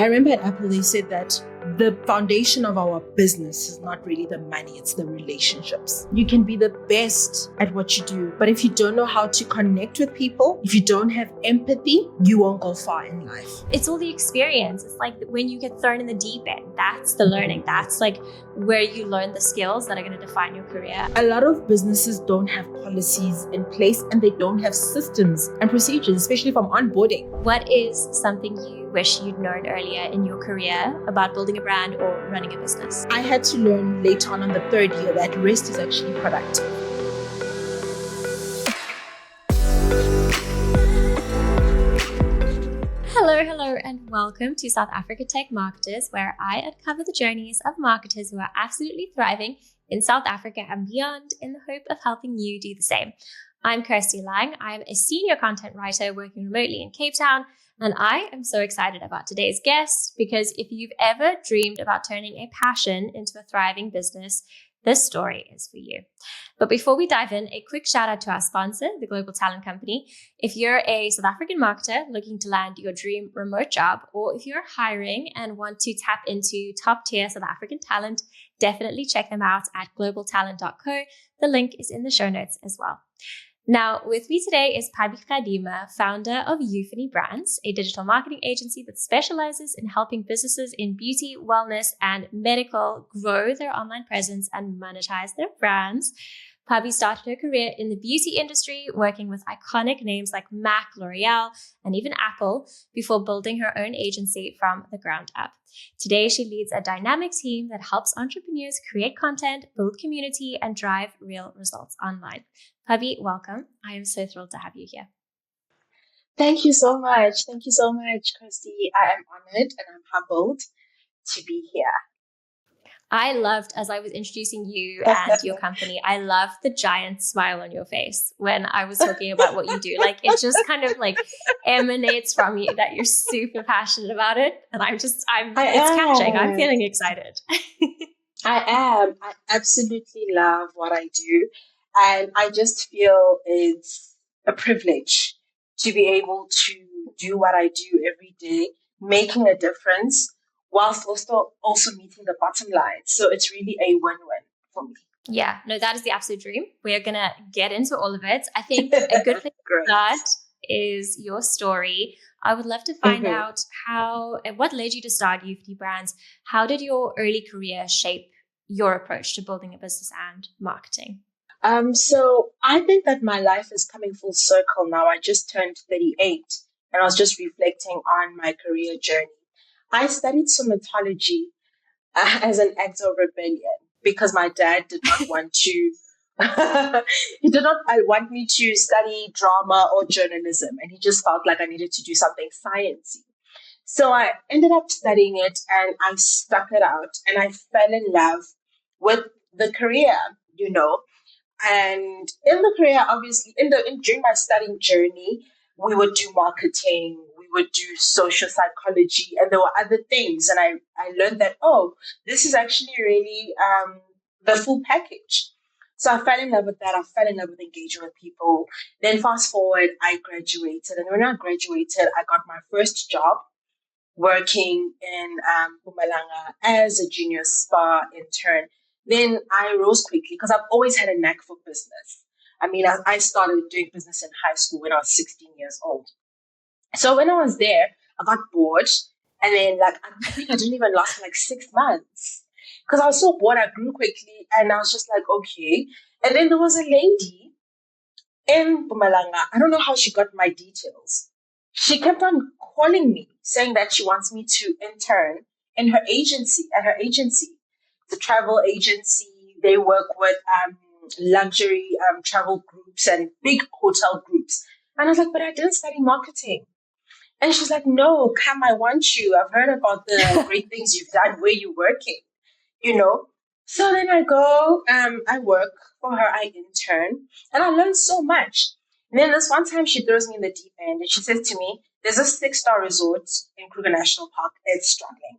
I remember at Apple, they said that the foundation of our business is not really the money, it's the relationships. You can be the best at what you do, but if you don't know how to connect with people, if you don't have empathy, you won't go far in life. It's all the experience. It's like when you get thrown in the deep end, that's the learning. That's like where you learn the skills that are going to define your career. A lot of businesses don't have policies in place and they don't have systems and procedures, especially from onboarding. What is something you wish you'd known earlier in your career about building a brand or running a business? I had to learn later on the third year that rest is actually productive. Hello, and welcome to South Africa Tech Marketers, where I uncover the journeys of marketers who are absolutely thriving in South Africa and beyond in the hope of helping you do the same. I'm Kirsty Lang. I'm a senior content writer working remotely in Cape Town, and I am so excited about today's guest because if you've ever dreamed about turning a passion into a thriving business, this story is for you. But before we dive in, a quick shout out to our sponsor, the Global Talent Company. If you're a South African marketer looking to land your dream remote job, or if you're hiring and want to tap into top tier South African talent, definitely check them out at globaltalent.co. The link is in the show notes as well. Now, with me today is Pabi, founder of Euphony Brands, a digital marketing agency that specializes in helping businesses in beauty, wellness, and medical grow their online presence and monetize their brands. Pabi started her career in the beauty industry, working with iconic names like MAC, L'Oreal, and even Apple, before building her own agency from the ground up. Today, she leads a dynamic team that helps entrepreneurs create content, build community, and drive real results online. Pabi, welcome. I am so thrilled to have you here. Thank you so much. Thank you so much, Kirsty. I am honored and I'm humbled to be here. I loved, as I was introducing you and your company, I loved the giant smile on your face when I was talking about what you do. Like, it just kind of like emanates from you that you're super passionate about it. And it's catching. I'm feeling excited. I am. I absolutely love what I do. And I just feel it's a privilege to be able to do what I do every day, making a difference, whilst also meeting the bottom line. So it's really a win-win for me. Yeah, no, that is the absolute dream. We're going to get into all of it. I think a good place to start is your story. I would love to find out what led you to start Euphony Brands. How did your early career shape your approach to building a business and marketing? So I think that my life is coming full circle now. I just turned 38 and I was just reflecting on my career journey. I studied somatology as an act of rebellion because my dad did not want to, he did not want me to study drama or journalism, and he just felt like I needed to do something sciencey. So I ended up studying it and I stuck it out and I fell in love with the career, and in the career, obviously, during my studying journey, we would do marketing, we would do social psychology, and there were other things. And I learned that, this is actually really the full package. So I fell in love with that. I fell in love with engaging with people. Then fast forward, I graduated. And when I graduated, I got my first job working in Mpumalanga as a junior spa intern. Then I rose quickly because I've always had a knack for business. I mean, I started doing business in high school when I was 16 years old. So when I was there, I got bored. And then I think I didn't even last for 6 months because I was so bored. I grew quickly and I was just like, okay. And then there was a lady in Mpumalanga. I don't know how she got my details. She kept on calling me saying that she wants me to intern in her agency, the travel agency. They work with luxury travel groups and big hotel groups. And I was like, but I didn't study marketing. And she's like, no, come, I want you. I've heard about the great things you've done where you're working, So then I go, I work for her, I intern, and I learned so much. And then this one time she throws me in the deep end and she says to me, there's a 6-star resort in Kruger National Park. It's struggling.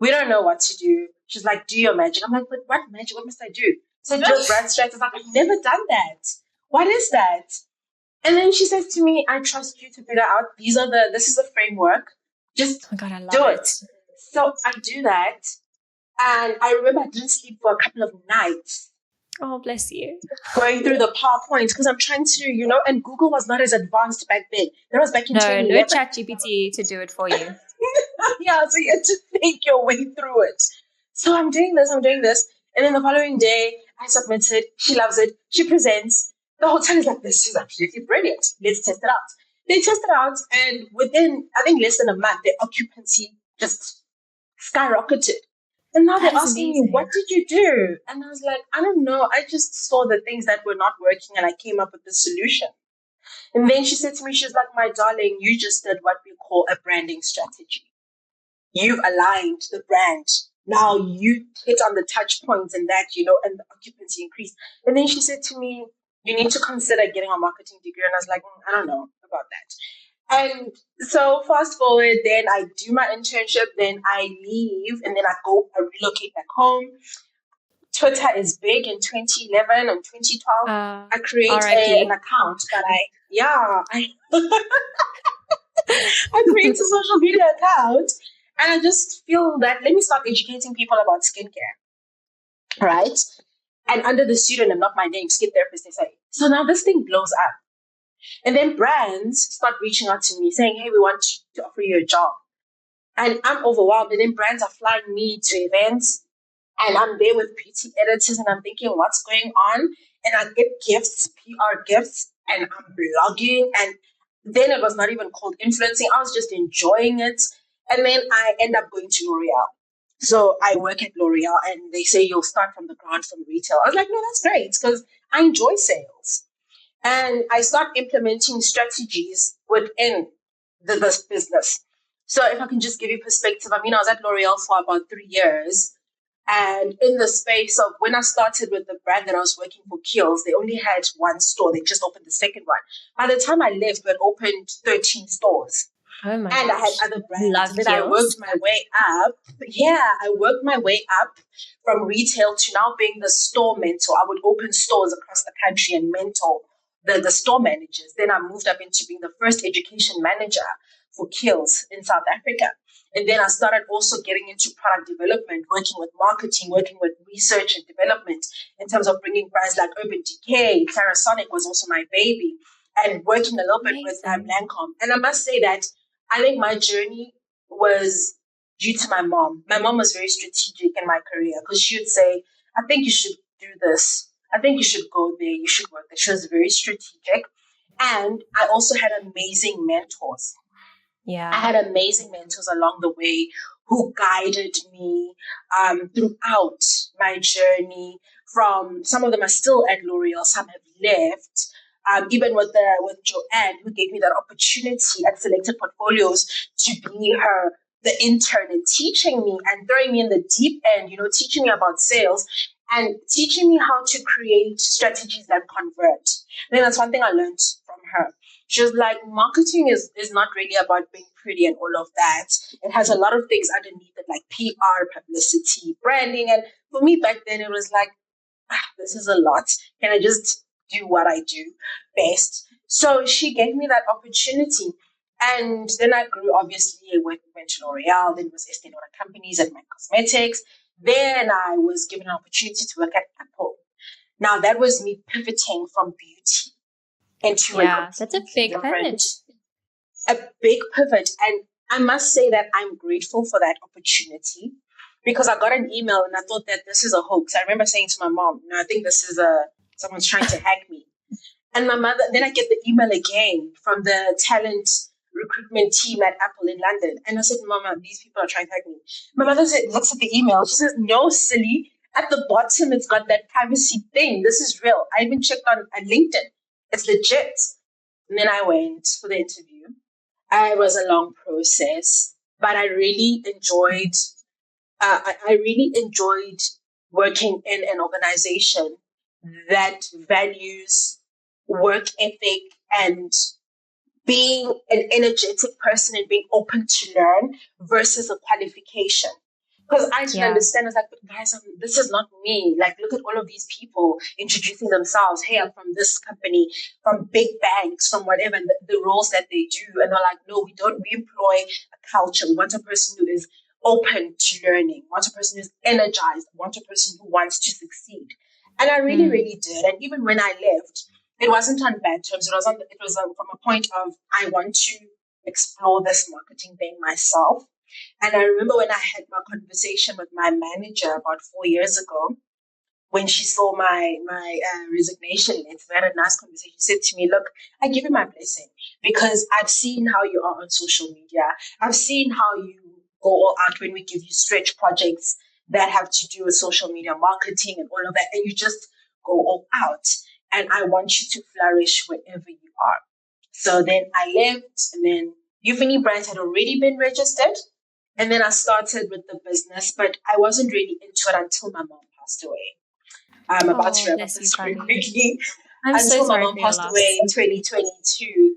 We don't know what to do. She's like, do your magic. I'm like, but what magic? What must I do? So do a brand strategy. I'm like, I've never done that. What is that? And then she says to me, I trust you to figure out this is the framework. Just Oh my God, I love do it. it. So I do that. And I remember I didn't sleep for a couple of nights Oh, bless you. going through the PowerPoints because I'm trying to, and Google was not as advanced back then. That was back in No 2011. chat GPT to do it for you. Yeah, so you had to think your way through it. So I'm doing this. And then the following day, I submitted. She loves it. She presents. The hotel is like, this is absolutely brilliant. Let's test it out. They test it out, and within, I think, less than a month, the occupancy just skyrocketed. And now That they're is asking me, amazing. what did you do? And I was like, I don't know. I just saw the things that were not working and I came up with the solution. And then she said to me, she's like, my darling, you just did what we call a branding strategy. You've aligned the brand. Now you hit on the touch points and that, and the occupancy increased. And then she said to me, you need to consider getting a marketing degree. And I was like, I don't know about that. And so fast forward, then I do my internship, then I leave, and then I relocate back home. Twitter is big in 2011 and 2012. I create an RIP. account, but I create a social media account, and I just feel that let me start educating people about skincare, right? And under the pseudonym, not my name, skin therapist, they say. So now this thing blows up. And then brands start reaching out to me saying, hey, we want to offer you a job. And I'm overwhelmed. And then brands are flying me to events. And I'm there with beauty editors and I'm thinking, what's going on? And I get gifts, PR gifts, and I'm blogging. And then it was not even called influencing. I was just enjoying it. And then I end up going to L'Oreal. So I work at L'Oreal and they say you'll start from the ground from retail. I was like, no, that's great because I enjoy sales. And I start implementing strategies within this business. So if I can just give you perspective, I was at L'Oreal for about 3 years. And in the space of when I started with the brand that I was working for, Kiehl's, they only had one store. They just opened the second one. By the time I left, we had opened 13 stores. Oh my And gosh. I had other brands. Love And then I worked my way up. Yeah, I worked my way up from retail to now being the store mentor. I would open stores across the country and mentor the store managers. Then I moved up into being the first education manager for Kiehl's in South Africa. And then I started also getting into product development, working with marketing, working with research and development in terms of bringing brands like Urban Decay. Clarisonic was also my baby, and working a little bit with Lancome. And I must say that I think my journey was due to my mom. My mom was very strategic in my career because she would say, I think you should do this. I think you should go there. You should work there. She was very strategic. And I also had amazing mentors. Yeah. I had amazing mentors along the way who guided me throughout my journey. From some of them are still at L'Oreal, some have left. Even with Joanne, who gave me that opportunity at Selected Portfolios to be the intern and teaching me and throwing me in the deep end, teaching me about sales and teaching me how to create strategies that convert. I think that's one thing I learned from her. She was like, marketing is not really about being pretty and all of that. It has a lot of things underneath it, like PR, publicity, branding. And for me back then, it was like, this is a lot. Can I just do what I do best? So she gave me that opportunity. And then I grew, obviously, I went to L'Oreal, then it was Estée Lauder Companies and my cosmetics. Then I was given an opportunity to work at Apple. Now that was me pivoting from beauty into that's a big pivot. A big pivot. And I must say that I'm grateful for that opportunity because I got an email and I thought that this is a hoax. I remember saying to my mom, I think this is someone's trying to hack me. And my mother, then I get the email again from the talent recruitment team at Apple in London. And I said, Mama, these people are trying to hack me. My mother looks at the email. She says, no, silly. At the bottom, it's got that privacy thing. This is real. I even checked on LinkedIn. It's legit. And then I went for the interview. It was a long process, but I really enjoyed. I really enjoyed working in an organization that values work ethic and being an energetic person and being open to learn versus a qualification. Because I didn't understand. I was like, but guys, this is not me. Like, look at all of these people introducing themselves. Hey, I'm from this company, from big banks, from whatever, and the roles that they do. And they're like, no, we don't. We employ a culture. We want a person who is open to learning. We want a person who's energized. We want a person who wants to succeed. And I really, really did. And even when I left, it wasn't on bad terms. It was from a point of, I want to explore this marketing thing myself. And I remember when I had my conversation with my manager about 4 years ago, when she saw my resignation letter, we had a nice conversation. She said to me, look, I give you my blessing because I've seen how you are on social media. I've seen how you go all out when we give you stretch projects that have to do with social media marketing and all of that. And you just go all out. And I want you to flourish wherever you are. So then I left, and then Euphony Brands had already been registered. And then I started with the business, but I wasn't really into it until my mom passed away. I'm about to wrap up this very quickly. Until my mom passed away in 2022.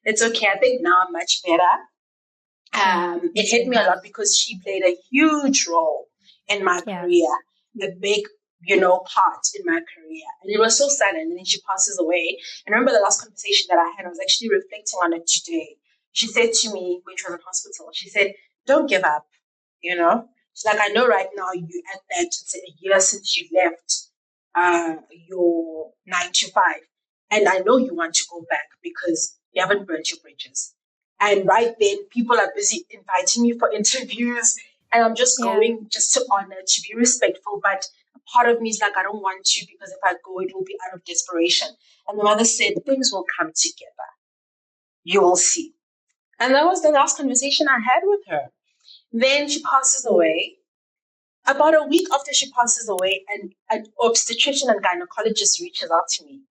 It's okay. I think now I'm much better. It hit me a lot because she played a huge role in my career, a big, part in my career. And it was so sudden. And then she passes away. And I remember the last conversation that I had, I was actually reflecting on it today. She said to me when she was in hospital, she said, don't give up, She's like, I know right now you at that, it's a year since you left your 9 to 5. And I know you want to go back because you haven't burnt your bridges. And right then, people are busy inviting me for interviews. And I'm just going just to honor, to be respectful. But a part of me is like, I don't want to because if I go, it will be out of desperation. And the mother said, things will come together. You will see. And that was the last conversation I had with her. Then she passes away. About a week after she passes away, an obstetrician and gynecologist reaches out to me.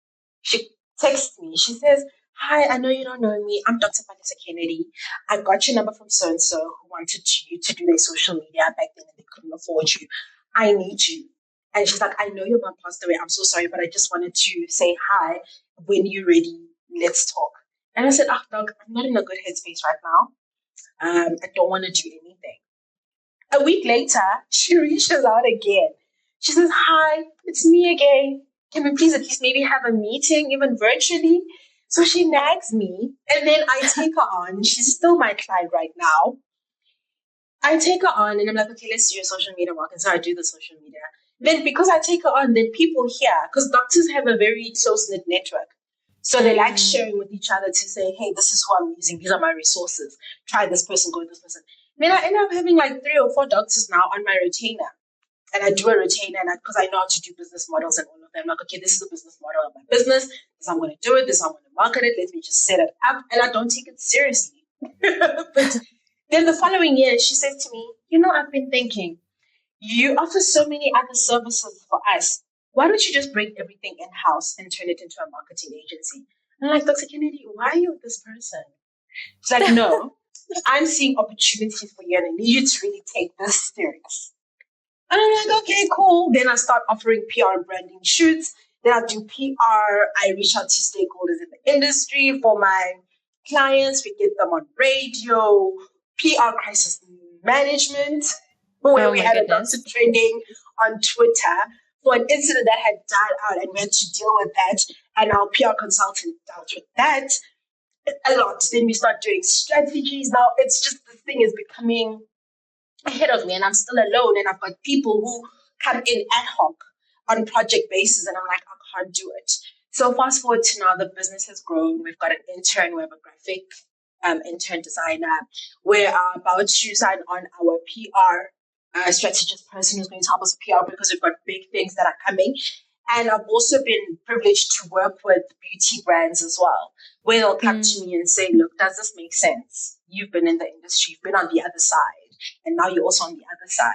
She texts me. She says, hi, I know you don't know me. I'm Dr. Pabi Kennedy. I got your number from so-and-so who wanted you to do their social media back then and they couldn't afford you. I need you. And she's like, I know your mom passed away. I'm so sorry, but I just wanted to say hi. When you're ready, let's talk. And I said, doc, I'm not in a good headspace right now. I don't want to do anything. A week later, she reaches out again. She says, hi, it's me again. Can we please at least maybe have a meeting, even virtually? So she nags me, and then I take her on. She's still my client right now. I take her on, and I'm like, okay, let's do a social media marketing. So I do the social media. Then because I take her on, then people hear, because doctors have a very close-knit network. So they like sharing with each other to say, hey, this is who I'm using. These are my resources. Try this person, go with this person. Then I end up having like 3 or 4 doctors now on my retainer. And I do a retainer because I know how to do business models and all of them. I'm like, okay, this is the business model of my business. This is how I'm going to do it. This is how I'm going to market it. Let me just set it up. And I don't take it seriously. But then the following year, she says to me, I've been thinking, you offer so many other services for us. Why don't you just bring everything in-house and turn it into a marketing agency? And I'm like, Dr. Kennedy, why are you with this person? She's like, no, I'm seeing opportunities for you and I need you to really take this serious. And I'm like, okay, cool. Then I start offering PR and branding shoots. Then I do PR. I reach out to stakeholders in the industry for my clients. We get them on radio, PR crisis management, where we had a doctor trending on Twitter for an incident that had died out and we had to deal with that. And our PR consultant dealt with that a lot. Then we start doing strategies. Now it's just this thing is becoming ahead of me and I'm still alone and I've got people who come in ad hoc on project basis and I'm like, I can't do it. So fast forward to now, the business has grown. We've got an intern, we have a graphic intern designer. We're about to sign on our PR strategist person who's going to help us with PR because we've got big things that are coming. And I've also been privileged to work with beauty brands as well, where they'll come to me and say, look, does this make sense? You've been in the industry, you've been on the other side, and now you're also on the other side.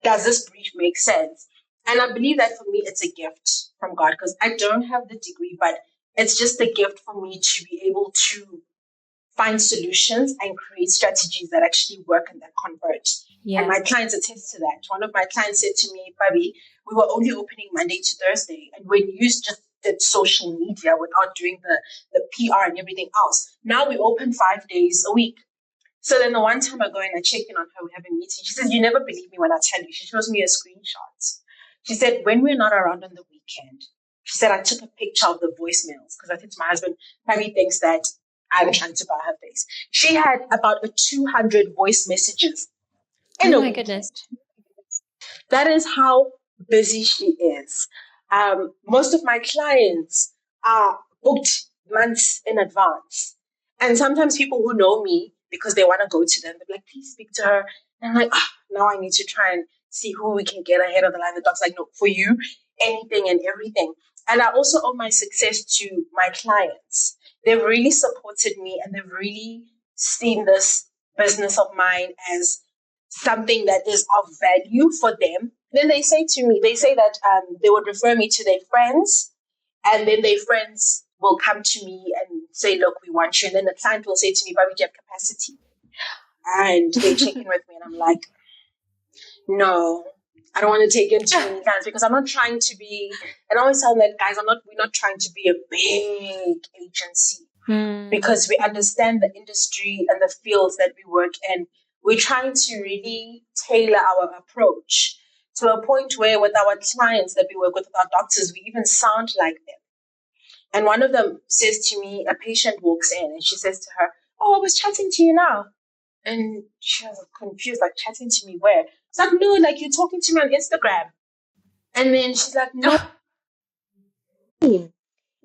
Does this brief make sense? And I believe that for me, it's a gift from God because I don't have the degree, but it's just a gift for me to be able to find solutions and create strategies that actually work and that convert. Yeah. And my clients attest to that. One of my clients said to me, Pabi, we were only opening Monday to Thursday. And when you just did social media without doing the PR and everything else, now we open 5 days a week. So then the one time I go and I check in on her, we have a meeting. She says, "You never believe me when I tell you." She shows me a screenshot. She said, "When we're not around on the weekend," she said, "I took a picture of the voicemails because I think to my husband, Pabi thinks that I'm trying to buy her face." She had about 200 voice messages in Oh a my weekend. goodness. That is how busy she is. Most of my clients are booked months in advance. And sometimes people who know me, because they want to go to them, they're like, "Please speak to her." And I'm like, now I need to try and see who we can get ahead of the line. The doc's like, "No, for you, anything and everything." And I also owe my success to my clients. They've really supported me and they've really seen this business of mine as something that is of value for them. Then they say to me, they say that they would refer me to their friends, and then their friends will come to me and say, "Look, we want you." And then the client will say to me, "But we have capacity." And they check in with me, and I'm like, "No, I don't want to take in too many clients because I'm not trying to be." And I always tell them, "Guys, we're not trying to be a big agency." Because we understand the industry and the fields that we work in. We're trying to really tailor our approach to a point where with our clients that we work with our doctors, we even sound like them. And one of them says to me, a patient walks in and she says to her, "Oh, I was chatting to you now." And she was confused, like, "Chatting to me where?" It's like, "No, like you're talking to me on Instagram." And then she's like, "No." And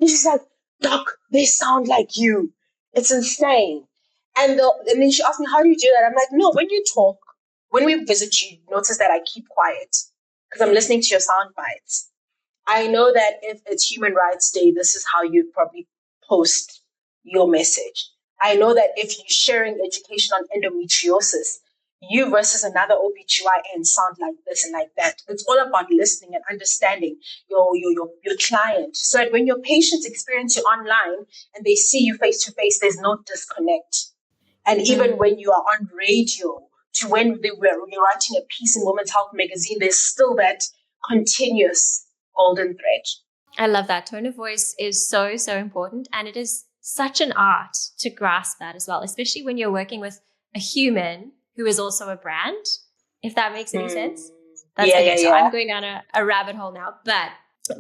she's like, "Doc, they sound like you. It's insane." And then she asked me, "How do you do that?" I'm like, "No, when you talk, when we visit you, notice that I keep quiet because I'm listening to your sound bites. I know that if it's Human Rights Day, this is how you'd probably post your message. I know that if you're sharing education on endometriosis, you versus another OBGYN sound like this and like that. It's all about listening and understanding your client. So that when your patients experience you online and they see you face to face, there's no disconnect. And even when you are on radio to when you're writing a piece in Women's Health magazine, there's still that continuous golden thread. I love that. Tone of voice is so, so important. And it is such an art to grasp that as well, especially when you're working with a human who is also a brand, if that makes any sense. That's okay. So I'm going down a rabbit hole now. But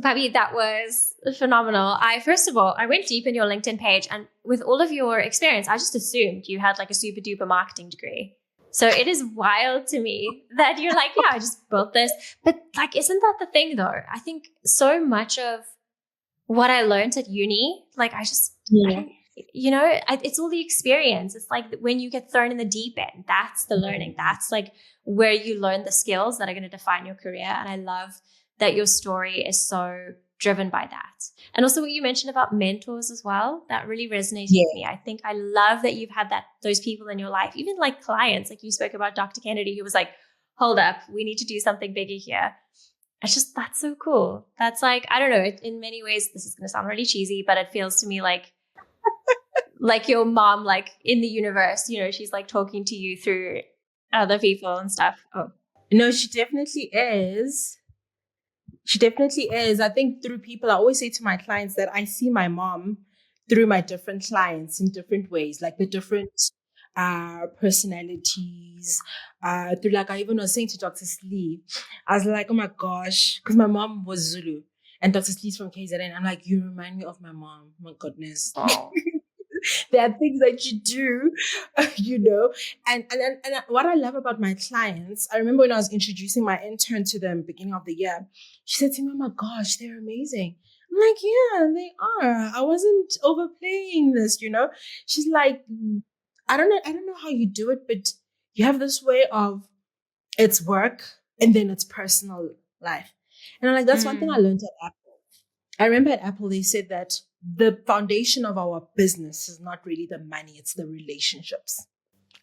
Pabi, that was phenomenal. First of all, I went deep in your LinkedIn page, and with all of your experience, I just assumed you had like a super duper marketing degree. So it is wild to me that you're like, "Yeah, I just built this." But like, isn't that the thing though? I think so much of what I learned at uni, like it's all the experience. It's like when you get thrown in the deep end, that's the learning. That's like where you learn the skills that are going to define your career. And I love that your story is so driven by that. And also what you mentioned about mentors as well, that really resonates with me. I think I love that you've had those people in your life, even like clients, like you spoke about Dr. Kennedy, who was like, "Hold up, we need to do something bigger here." That's so cool. That's like, I don't know, in many ways, this is going to sound really cheesy, but it feels to me like your mom, like in the universe, she's like talking to you through other people and stuff. Oh, no, she definitely is. She definitely is. I think through people, I always say to my clients that I see my mom through my different clients in different ways, like the different personalities. Through, like, I even was saying to Dr. Slee, I was like, "Oh my gosh," because my mom was Zulu and Dr. Slee's from KZN. I'm like, "You remind me of my mom." My goodness. oh. There are things that you do, And what I love about my clients, I remember when I was introducing my intern to them beginning of the year, she said to me, "Oh my gosh, they're amazing." I'm like, "Yeah, they are. I wasn't overplaying this, She's like, I don't know how you do it, but you have this way of it's work and then it's personal life. And I'm like, that's one thing I learned at Apple. I remember at Apple, they said that the foundation of our business is not really the money, it's the relationships.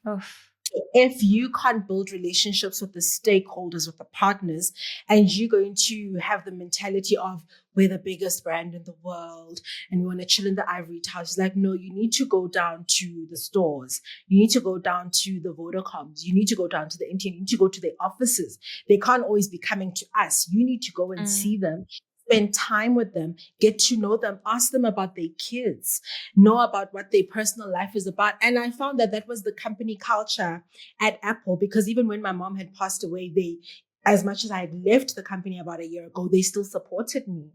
Oof. If you can't build relationships with the stakeholders, with the partners, and you're going to have the mentality of we're the biggest brand in the world and we want to chill in the ivory tower, it's like, no, you need to go down to the stores. You need to go down to the Vodacoms. You need to go down to the intern. You need to go to their offices. They can't always be coming to us. You need to go and see them, spend time with them, get to know them, ask them about their kids, know about what their personal life is about. And I found that that was the company culture at Apple, because even when my mom had passed away, they, as much as I had left the company about a year ago, they still supported me.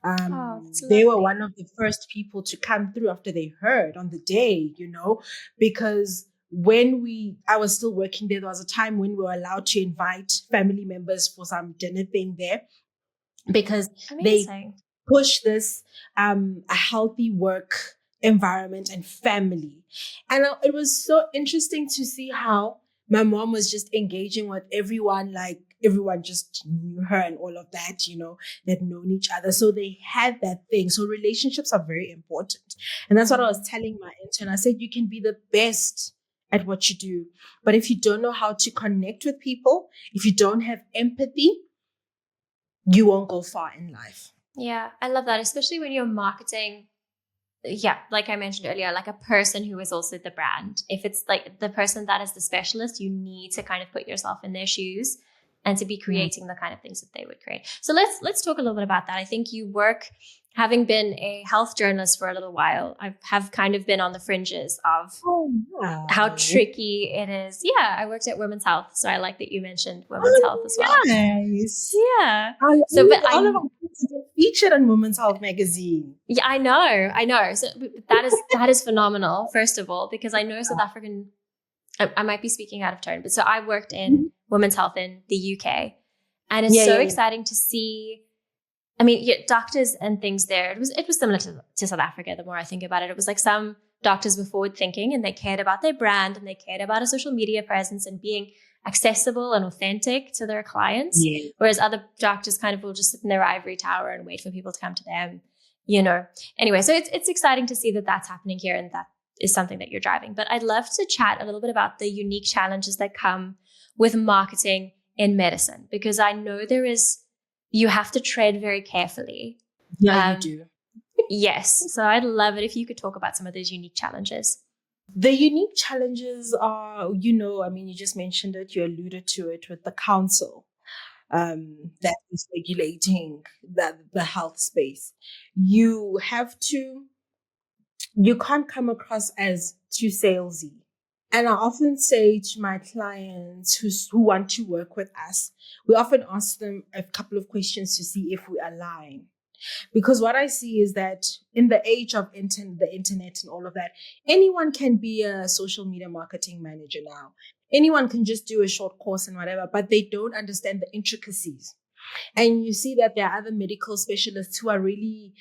Oh, that's They were lovely. one of the first people to come through after they heard on the day, because I was still working there was a time when we were allowed to invite family members for some dinner thing there, because they Amazing. push this a healthy work environment and family. And it was so interesting to see how my mom was just engaging with everyone, like everyone just knew her and all of that, they'd known each other. So they had that thing. So relationships are very important. And that's what I was telling my intern. I said, you can be the best at what you do, but if you don't know how to connect with people, if you don't have empathy, you won't go far in life. Yeah, I love that, especially when you're marketing. Yeah, like I mentioned earlier, like a person who is also the brand. If it's like the person that is the specialist, you need to kind of put yourself in their shoes and to be creating the kind of things that they would create. So let's talk a little bit about that. I think you work, having been a health journalist for a little while, I have kind of been on the fringes of how tricky it is. Yeah, I worked at Women's Health, so I like that you mentioned Women's Health as well. Nice. Yeah. So, but all of our kids get featured in Women's Health magazine. Yeah, I know. So that is phenomenal. First of all, because I know South African. I might be speaking out of turn, but so I worked in women's health in the UK, and it's exciting to see. I mean, doctors and things there. It was similar to South Africa. The more I think about it, it was like some doctors were forward thinking and they cared about their brand and they cared about a social media presence and being accessible and authentic to their clients. Yeah. Whereas other doctors kind of will just sit in their ivory tower and wait for people to come to them. Anyway, so it's exciting to see that that's happening here and that is something that you're driving. But I'd love to chat a little bit about the unique challenges that come with marketing in medicine, because I know you have to tread very carefully. Yeah, you do. Yes. So I'd love it if you could talk about some of those unique challenges. The unique challenges are, you just mentioned it, you alluded to it with the council that is regulating the health space. You can't come across as too salesy. And I often say to my clients who want to work with us, we often ask them a couple of questions to see if we align. Because what I see is that in the age of the internet and all of that, anyone can be a social media marketing manager now. Anyone can just do a short course and whatever, but they don't understand the intricacies. And you see that there are other medical specialists who are really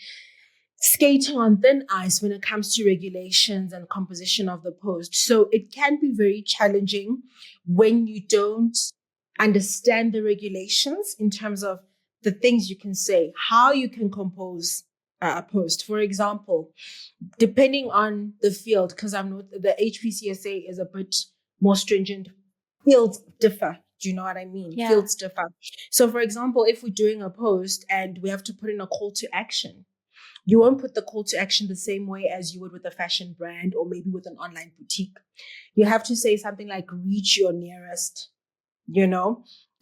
skating on thin ice when it comes to regulations and composition of the post. So it can be very challenging when you don't understand the regulations in terms of the things you can say, how you can compose a post. For example, depending on the field, because the HPCSA is a bit more stringent, fields differ. Do you know what I mean? Yeah. Fields differ. So for example, if we're doing a post and we have to put in a call to action, you won't put the call to action the same way as you would with a fashion brand or maybe with an online boutique. You have to say something like reach your nearest,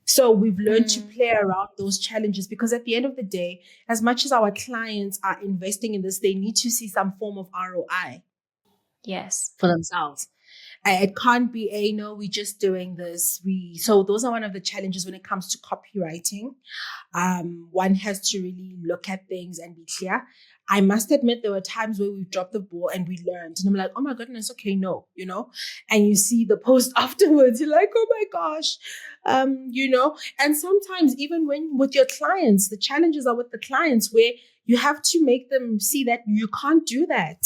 So we've learned to play around those challenges, because at the end of the day, as much as our clients are investing in this, they need to see some form of ROI. Yes. For themselves. It can't be we're just doing this. So those are one of the challenges when it comes to copywriting. One has to really look at things and be clear. I must admit there were times where we dropped the ball and we learned. And I'm like, oh my goodness, okay, no, And you see the post afterwards, you're like, oh my gosh, And sometimes even when with your clients, the challenges are with the clients where you have to make them see that you can't do that.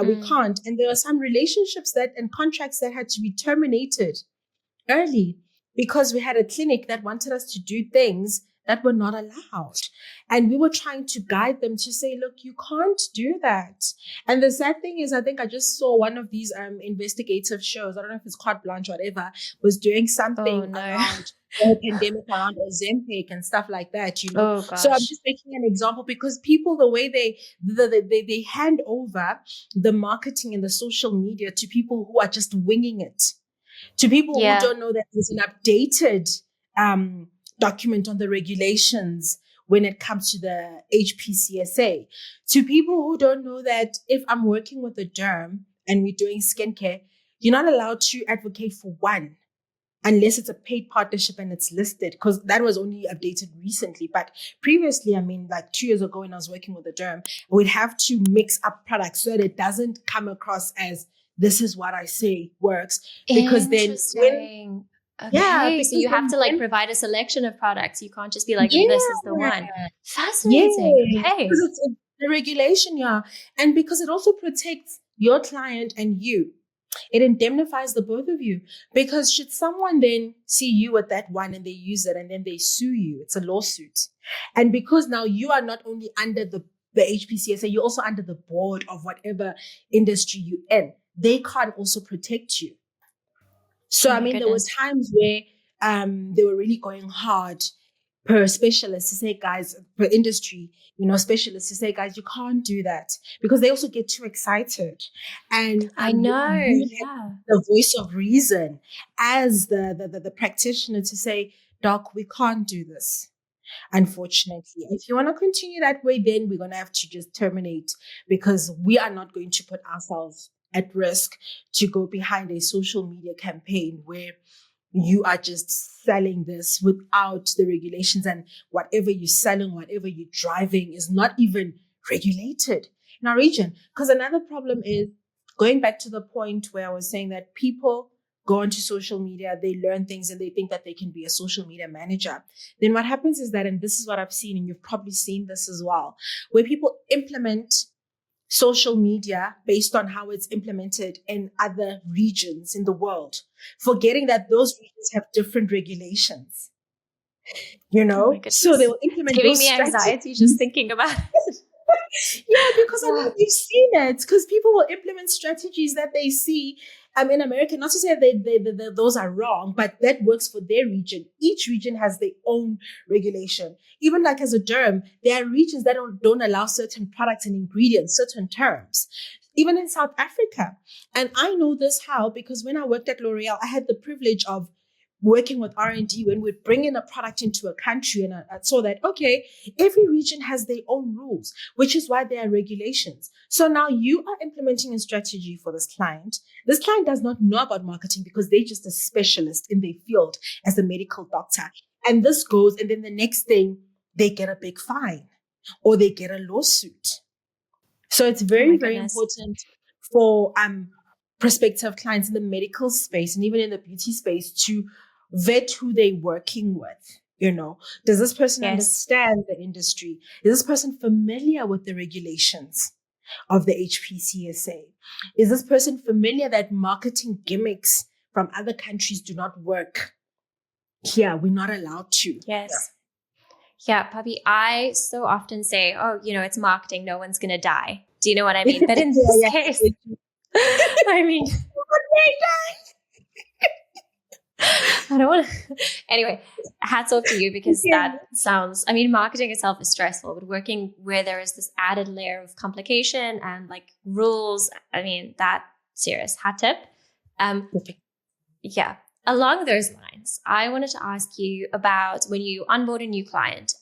We can't. And there are some relationships and contracts that had to be terminated early because we had a clinic that wanted us to do things that were not allowed. And we were trying to guide them to say, look, you can't do that. And the sad thing is, I think I just saw one of these investigative shows. I don't know if it's Carte Blanche or whatever, was doing something around the pandemic, around Ozempic and stuff like that, Oh, gosh. So I'm just making an example because people, the way they hand over the marketing and the social media to people who are just winging it, to people who don't know that there's an updated document on the regulations when it comes to the HPCSA. To people who don't know that if I'm working with a derm and we're doing skincare, you're not allowed to advocate for one unless it's a paid partnership and it's listed, because that was only updated recently. But previously, I mean, like 2 years ago when I was working with a derm, we'd have to mix up products so that it doesn't come across as this is what I say works. Because then Interesting. yeah, Okay, so because you have then to like when, provide a selection of products. You can't just be like, yeah, this is the one. yeah, Fascinating. Okay. because it's the regulation, yeah. And because it also protects your client and you. It indemnifies the both of you, because should someone then see you with that one and they use it and then they sue you, it's a lawsuit. And because now you are not only under the HPCSA, you're also under the board of whatever industry you're in. They can't also protect you. So, Oh I my mean, there were goodness. times where they were really going hard per specialist to say, guys, per industry, specialists to say, guys, you can't do that, because they also get too excited. And I know. you have Yeah. the voice of reason as the practitioner to say, doc, we can't do this. Unfortunately, if you want to continue that way, then we're going to have to just terminate, because we are not going to put ourselves at risk to go behind a social media campaign where you are just selling this without the regulations, and whatever you're selling, whatever you're driving is not even regulated in our region. Because another problem is, going back to the point where I was saying that people go onto social media, they learn things and they think that they can be a social media manager. Then what happens is that, and this is what I've seen, and you've probably seen this as well, where people implement social media based on how it's implemented in other regions in the world, forgetting that those regions have different regulations, Oh my So they goodness. will It's implement giving those me anxiety just strategies. thinking about it. Yeah, because I Oh, mean, we've seen it, because people will implement strategies that they see in America. Not to say those are wrong, but that works for their region. Each region has their own regulation. Even like as a derm, there are regions that don't allow certain products and ingredients, certain terms. Even in South Africa. And I know this how, because when I worked at L'Oreal, I had the privilege of working with R&D when we'd bring in a product into a country, and I saw that, okay, every region has their own rules, which is why there are regulations. So now you are implementing a strategy for this client. This client does not know about marketing because they're just a specialist in their field as a medical doctor. And this goes, and then the next thing, they get a big fine or they get a lawsuit. So it's oh very, my very goodness. important for prospective clients in the medical space and even in the beauty space to vet who they're working with. Does this person Yes. understand the industry? Is this person familiar with the regulations of the HPCSA? Is this person familiar that marketing gimmicks from other countries do not work here? We're not allowed to. Yes. Yeah, Pabi, I so often say, oh, it's marketing. No one's going to die. Do you know what I mean? But in this Yeah, case, yeah. I mean, I don't want to. Anyway, hats off to you, because Yeah. that sounds, I mean, marketing itself is stressful, but working where there is this added layer of complication and like rules, I mean, that serious hat tip. Yeah. Along those lines, I wanted to ask you about when you onboard a new client.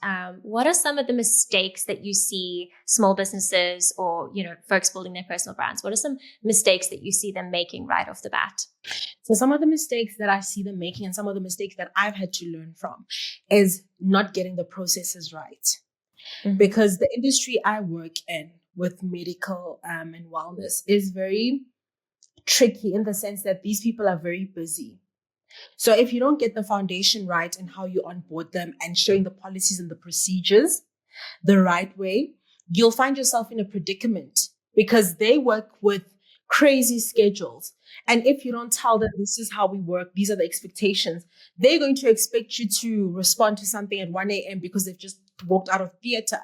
What are some of the mistakes that you see small businesses or, folks building their personal brands? What are some mistakes that you see them making right off the bat? So some of the mistakes that I see them making and some of the mistakes that I've had to learn from is not getting the processes right. Mm-hmm. Because the industry I work in with medical and wellness is very tricky in the sense that these people are very busy. So if you don't get the foundation right in how you onboard them and showing the policies and the procedures the right way, you'll find yourself in a predicament, because they work with crazy schedules. And if you don't tell them this is how we work, these are the expectations, they're going to expect you to respond to something at 1 a.m. because they've just walked out of theater.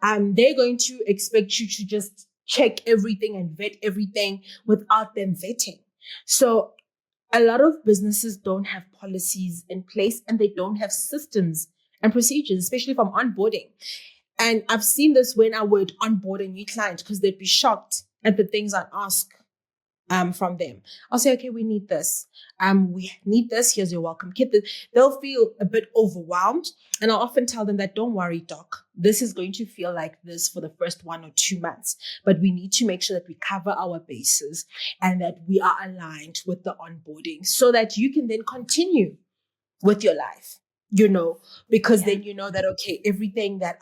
They're going to expect you to just check everything and vet everything without them vetting. So a lot of businesses don't have policies in place and they don't have systems and procedures, especially from onboarding. And I've seen this when I would onboard a new client, because they'd be shocked at the things I ask from them. I'll say, okay, we need this. We need this. Here's your welcome kit. They'll feel a bit overwhelmed. And I'll often tell them that, don't worry, doc. This is going to feel like this for the first 1 or 2 months. But we need to make sure that we cover our bases and that we are aligned with the onboarding so that you can then continue with your life. Because then you know that, okay, everything that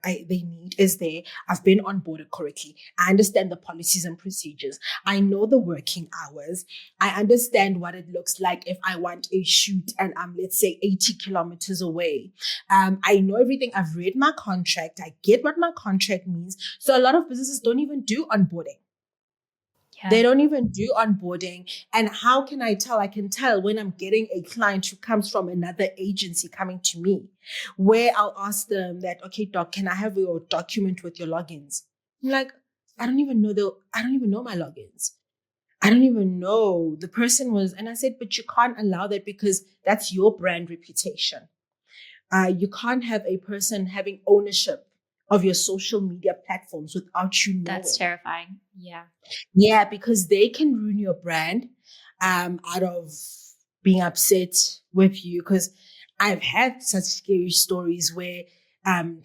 they need is there. I've been onboarded correctly. I understand the policies and procedures. I know the working hours. I understand what it looks like if I want a shoot and I'm, let's say, 80 kilometers away. I know everything. I've read my contract. I get what my contract means. So a lot of businesses don't even do onboarding. They don't even do onboarding. And how can I tell? I can tell when I'm getting a client who comes from another agency coming to me, where I'll ask them that, okay, doc, can I have your document with your logins? I'm like, I don't even know my logins. I don't even know. The person was, and I said, but you can't allow that because that's your brand reputation. You can't have a person having ownership of your social media platforms without you knowing. That's terrifying. Yeah. Yeah, because they can ruin your brand out of being upset with you. Because I've had such scary stories where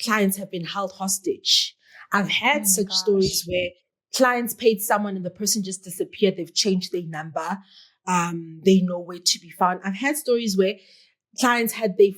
clients have been held hostage. I've had such stories where clients paid someone and the person just disappeared. They've changed their number. They know where to be found. I've had stories where clients had their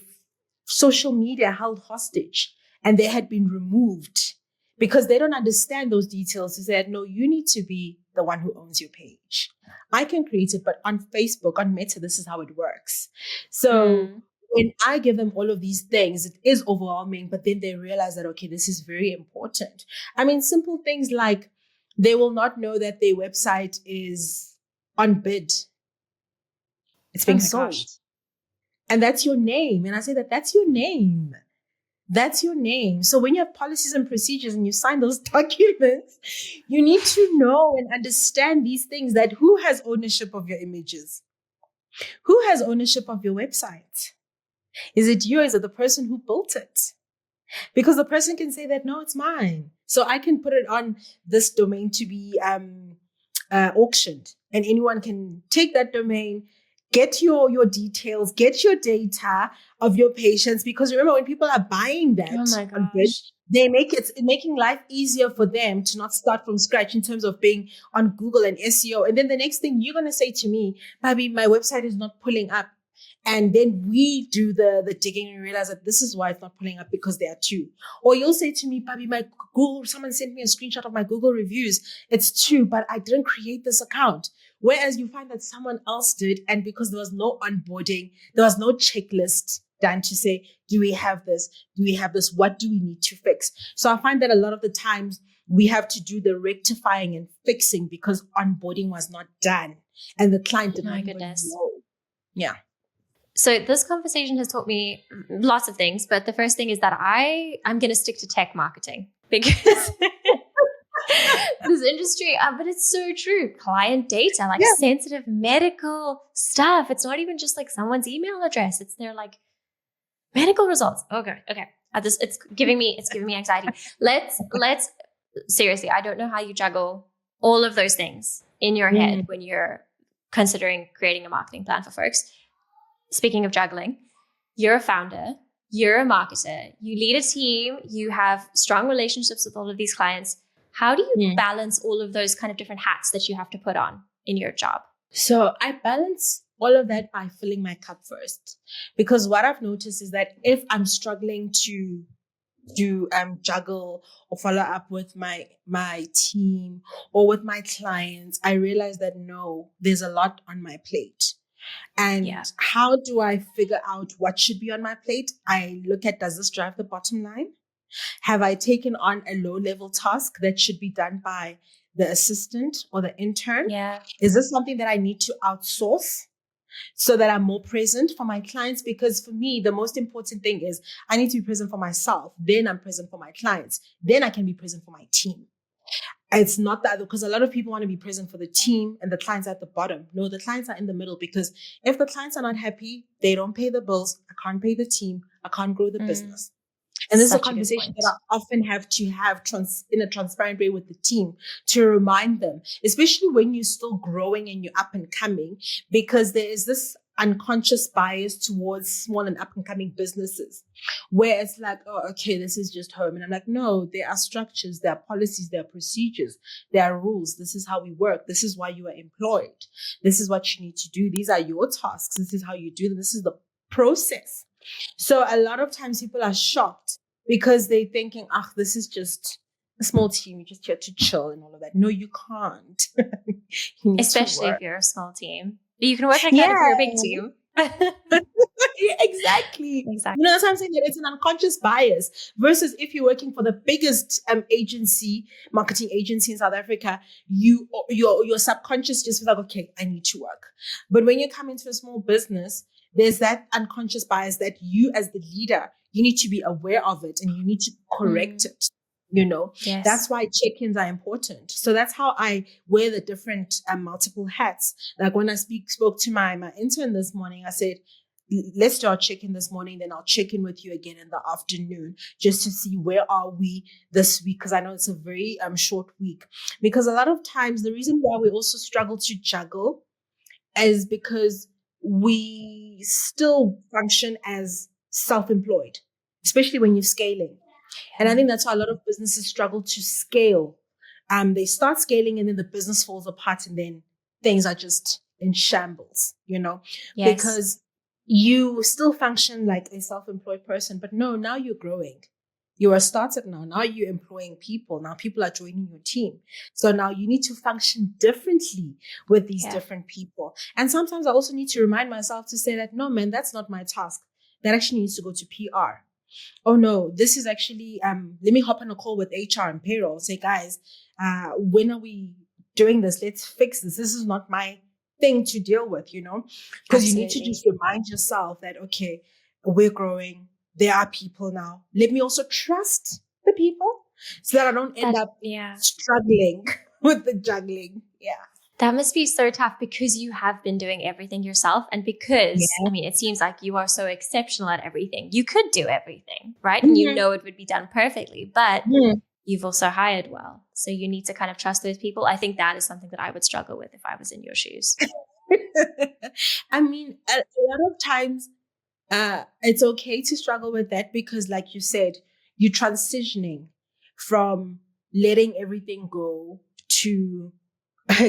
social media held hostage and they had been removed because they don't understand those details. They said, no, you need to be the one who owns your page. I can create it, but on Facebook, on Meta, this is how it works. So when I give them all of these things, it is overwhelming, but then they realize that, okay, this is very important. I mean, simple things like they will not know that their website is on bid. It's being sold. Gosh. And that's your name. And I say that's your name. That's your name. So when you have policies and procedures and you sign those documents, you need to know and understand these things, that who has ownership of your images? Who has ownership of your website? Is it you? Is it the person who built it? Because the person can say that, no, it's mine. So I can put it on this domain to be auctioned, and anyone can take that domain, get your details, get your data of your patients. Because remember, when people are buying that, on bid, they make it's making life easier for them to not start from scratch in terms of being on Google and SEO. And then the next thing you're going to say to me, Pabi, my website is not pulling up. And then we do the digging and realize that this is why it's not pulling up, because there are two. Or you'll say to me, Pabi, my Google, someone sent me a screenshot of my Google reviews. It's two, but I didn't create this account. Whereas you find that someone else did. And because there was no onboarding, there was no checklist done to say, do we have this? Do we have this? What do we need to fix? So I find that a lot of the times we have to do the rectifying and fixing because onboarding was not done. And the client did not even know. Yeah. So this conversation has taught me lots of things, but the first thing is that I'm going to stick to tech marketing because this industry, but it's so true. Client data, like sensitive medical stuff. It's not even just like someone's email address. It's their like medical results. Okay. It's giving me anxiety. Let's seriously, I don't know how you juggle all of those things in your head when you're considering creating a marketing plan for folks. Speaking of juggling, you're a founder, you're a marketer, you lead a team, you have strong relationships with all of these clients. How do you balance all of those kind of different hats that you have to put on in your job? So I balance all of that by filling my cup first. Because what I've noticed is that if I'm struggling to do juggle or follow up with my team or with my clients, I realize that no, there's a lot on my plate. And how do I figure out what should be on my plate? I look at, does this drive the bottom line? Have I taken on a low-level task that should be done by the assistant or the intern? Yeah. Is this something that I need to outsource so that I'm more present for my clients? Because for me, the most important thing is I need to be present for myself. Then I'm present for my clients. Then I can be present for my team. It's not that, because a lot of people want to be present for the team and the clients at the bottom. No, the clients are in the middle, because if the clients are not happy, they don't pay the bills. I can't pay the team. I can't grow the business. And this is a Such a good conversation point. that I often have to have in a transparent way with the team to remind them, especially when you're still growing and you're up and coming, because there is this unconscious bias towards small and up and coming businesses where it's like, oh, okay, this is just home. And I'm like, no, there are structures, there are policies, there are procedures, there are rules. This is how we work. This is why you are employed. This is what you need to do. These are your tasks. This is how you do them. This is the process. So a lot of times people are shocked because they're thinking, this is just a small team. You're just here to chill and all of that. No, you can't. You need Especially to if work. you're a small team. You can work like that Yeah. if you're a big team. Yeah, exactly. Exactly. You know, that's what I'm saying. That it's an unconscious bias versus if you're working for the biggest marketing agency in South Africa, your subconscious just feels like, okay, I need to work. But when you come into a small business, there's that unconscious bias that you as the leader, you need to be aware of it and you need to correct it. You know, Yes. That's why check-ins are important. So that's how I wear the different multiple hats. Like when I spoke to my intern this morning, I said, let's do our check-in this morning, then I'll check in with you again in the afternoon just to see where are we this week, because I know it's a very short week. Because a lot of times the reason why we also struggle to juggle is because we still function as self-employed, especially when you're scaling. And I think that's why a lot of businesses struggle to scale. They start scaling and then the business falls apart and then things are just in shambles, you know, Yes. because you still function like a self-employed person, but no, now you're growing. You're a startup now. Now you're employing people. Now people are joining your team. So now you need to function differently with these different people. And sometimes I also need to remind myself to say that, no, man, that's not my task. That actually needs to go to PR. Oh no, this is actually, let me hop on a call with HR and payroll. Say, guys, when are we doing this? Let's fix this. This is not my thing to deal with, you know, because you need to just remind yourself that, okay, we're growing. There are people now. Let me also trust the people so that I don't end up struggling with the juggling. Yeah. That must be so tough because you have been doing everything yourself. And because, I mean, it seems like you are so exceptional at everything. You could do everything, right? And you know it would be done perfectly, but you've also hired well. So you need to kind of trust those people. I think that is something that I would struggle with if I was in your shoes. I mean, a lot of times it's okay to struggle with that because, like you said, you're transitioning from letting everything go to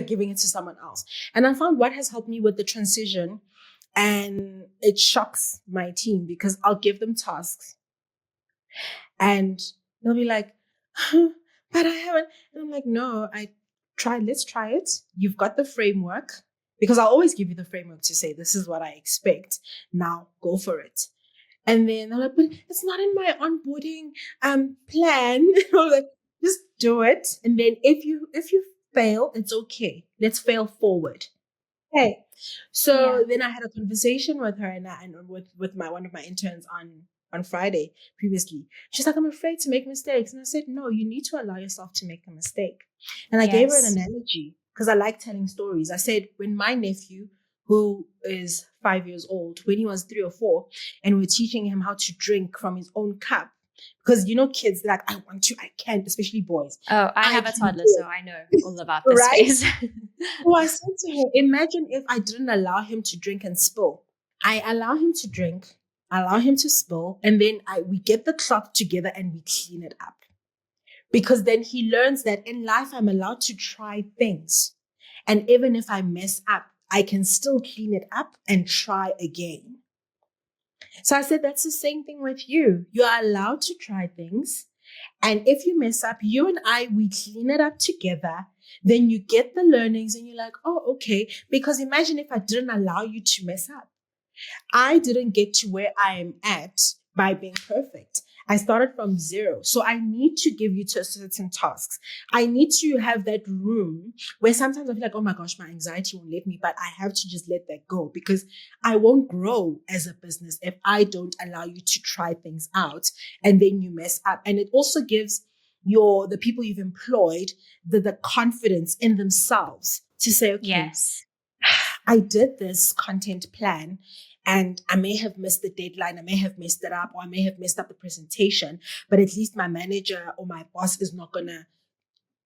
giving it to someone else. And I found what has helped me with the transition, and it shocks my team because I'll give them tasks and they'll be like, but I haven't. And I'm like, no, let's try it. You've got the framework, because I'll always give you the framework to say, this is what I expect. Now go for it. And then they're like, but it's not in my onboarding plan. I'm like, just do it. And then if you fail, it's okay. Let's fail forward. Okay. So then I had a conversation with her and with one of my interns on Friday previously. She's like, I'm afraid to make mistakes. And I said, no, you need to allow yourself to make a mistake. And I gave her an analogy because I like telling stories. I said, when my nephew, who is 5 years old, when he was 3 or 4, and we're teaching him how to drink from his own cup, because, you know, kids, like, I want to, I can't, especially boys. Oh, I have a toddler, so I know all about this space. So I said to her, imagine if I didn't allow him to drink and spill. I allow him to drink, allow him to spill, and then we get the cloth together and we clean it up. Because then he learns that in life, I'm allowed to try things. And even if I mess up, I can still clean it up and try again. So I said, that's the same thing with you. You're allowed to try things. And if you mess up, you and we clean it up together. Then you get the learnings and you're like, oh, okay. Because imagine if I didn't allow you to mess up. I didn't get to where I am at by being perfect. I started from zero. So I need to give you to certain tasks. I need to have that room where sometimes I feel like, oh my gosh, my anxiety won't let me, but I have to just let that go because I won't grow as a business if I don't allow you to try things out and then you mess up. And it also gives the people you've employed the confidence in themselves to say, okay, I did this content plan and I may have missed the deadline, I may have messed it up, or I may have messed up the presentation, but at least my manager or my boss is not going to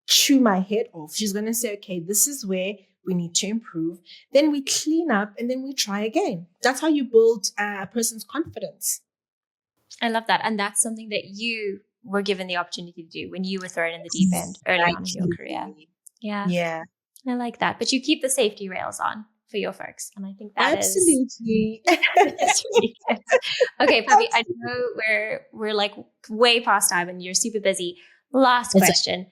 chew my head off. She's going to say, okay, this is where we need to improve. Then we clean up and then we try again. That's how you build a person's confidence. I love that. And that's something that you were given the opportunity to do when you were thrown in the deep end early on in your career. Yeah. I like that. But you keep the safety rails on for your folks. And I think that absolutely. That's really good. Okay, Pabi, I know we're like way past time and you're super busy. Last question.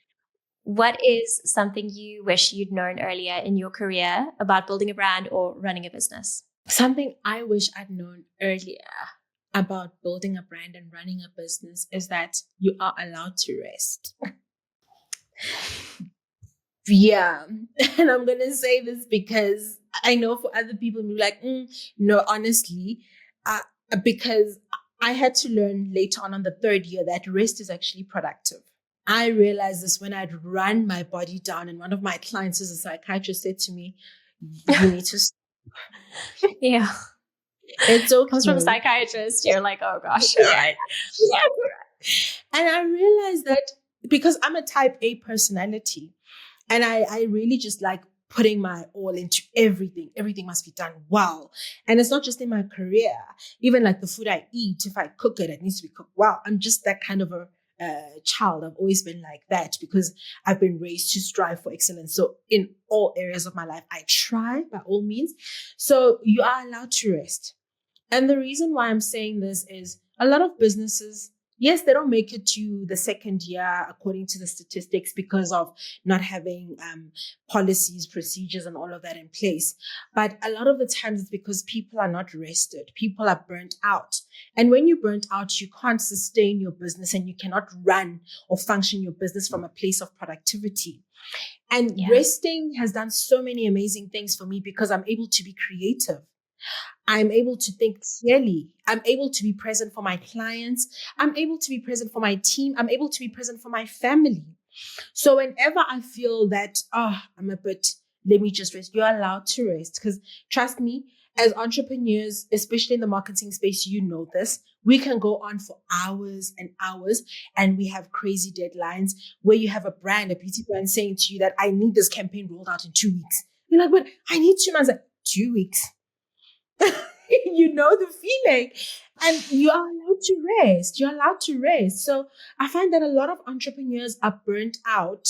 What is something you wish you'd known earlier in your career about building a brand or running a business? Something I wish I'd known earlier about building a brand and running a business is that you are allowed to rest. Yeah. And I'm going to say this because I know for other people, you're like, no, honestly, because I had to learn later on the third year that rest is actually productive. I realized this when I'd run my body down, and one of my clients as a psychiatrist said to me, you need to stop. Yeah. It's okay. Comes from a psychiatrist. You're like, oh gosh, all right. Yeah. And I realized that because I'm a type A personality, and I really just like putting my all into everything. Everything must be done well. And it's not just in my career. Even like the food I eat, if I cook it, it needs to be cooked well. I'm just that kind of a child. I've always been like that because I've been raised to strive for excellence. So in all areas of my life, I try by all means. So you are allowed to rest. And the reason why I'm saying this is a lot of businesses, yes, they don't make it to the second year according to the statistics because of not having policies, procedures, and all of that in place. But a lot of the times it's because people are not rested. People are burnt out. And when you're burnt out, you can't sustain your business and you cannot run or function your business from a place of productivity. And resting has done so many amazing things for me because I'm able to be creative. I'm able to think clearly. I'm able to be present for my clients. I'm able to be present for my team. I'm able to be present for my family. So whenever I feel that, I'm a bit, let me just rest, you're allowed to rest. Because trust me, as entrepreneurs, especially in the marketing space, you know this, we can go on for hours and hours and we have crazy deadlines where you have a brand, a beauty brand saying to you that I need this campaign rolled out in 2 weeks. You're like, but I need 2 months. Like, 2 weeks. You know the feeling, and you are allowed to rest. You're allowed to rest. So I find that a lot of entrepreneurs are burnt out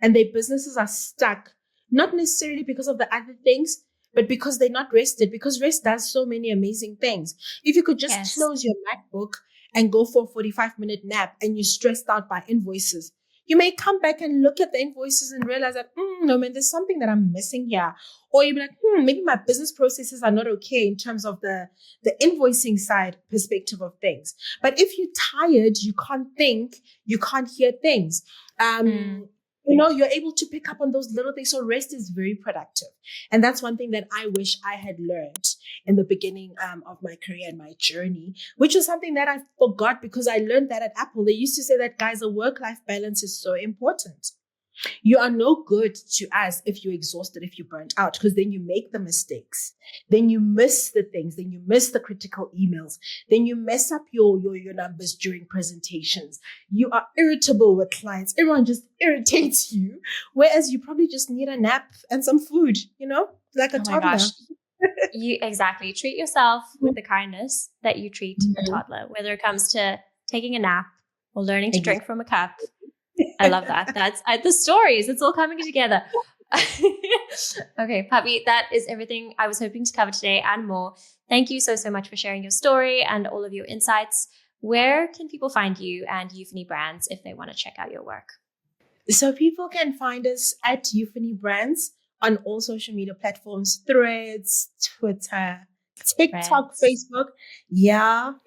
and their businesses are stuck, not necessarily because of the other things, but because they're not rested, because rest does so many amazing things. If you could just close your MacBook and go for a 45-minute nap and you're stressed out by invoices, you may come back and look at the invoices and realize that, no, man, there's something that I'm missing here. Or you'll be like, maybe my business processes are not okay in terms of the invoicing side perspective of things. But if you're tired, you can't think, you can't hear things. You're able to pick up on those little things. So rest is very productive. And that's one thing that I wish I had learned in the beginning of my career and my journey, which was something that I forgot because I learned that at Apple. They used to say that, guys, a work-life balance is so important. You are no good to us if you're exhausted, if you're burnt out, because then you make the mistakes. Then you miss the things. Then you miss the critical emails. Then you mess up your numbers during presentations. You are irritable with clients. Everyone just irritates you. Whereas you probably just need a nap and some food, like a toddler. My gosh. You exactly treat yourself with the kindness that you treat a toddler, whether it comes to taking a nap or learning to drink from a cup. I love that. That's the stories. It's all coming together. Okay, Pabi, that is everything I was hoping to cover today and more. Thank you so much for sharing your story and all of your insights. Where can people find you and Euphony Brands if they want to check out your work? So people can find us at Euphony Brands on all social media platforms, Threads, Twitter, TikTok, Facebook,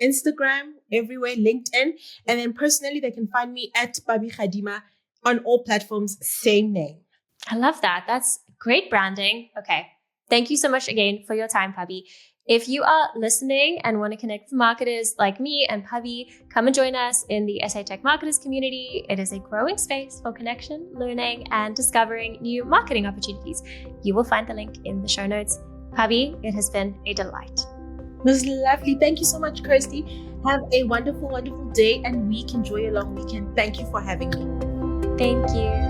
Instagram, everywhere, LinkedIn. And then personally, they can find me at Pabi Khadima on all platforms, same name. I love that. That's great branding. Okay. Thank you so much again for your time, Pabi. If you are listening and want to connect with marketers like me and Pabi, come and join us in the SA Tech Marketers community. It is a growing space for connection, learning, and discovering new marketing opportunities. You will find the link in the show notes. Pabi, it has been a delight. It was lovely. Thank you so much, Kirsty. Have a wonderful, wonderful day and week. Enjoy your long weekend. Thank you for having me. Thank you.